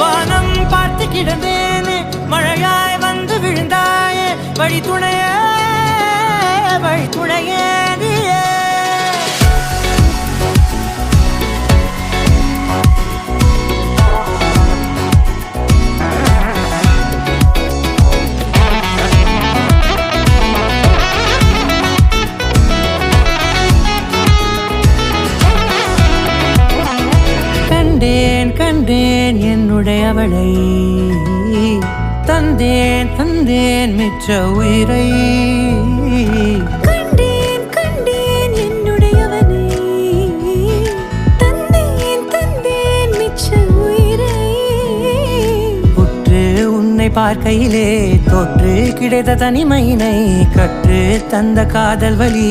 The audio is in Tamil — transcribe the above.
வானம் பார்த்து கிடந்தேனே மழையாய் வந்து விழுந்தாயே வழி துணையே நீயே. கண்டேன் கண்டேன் என்னுடையவளை தந்தேன் தந்தேன் மிச்ச உயிரை. கண்டேன் கண்டேன் என்னுடையவனை தந்தேன் தந்தேன் மிச்ச உயிரை. உற்று உன்னை பார்க்கையிலே தொற்று கிடைத்த தனிமையினை கற்று தந்த காதல் வலி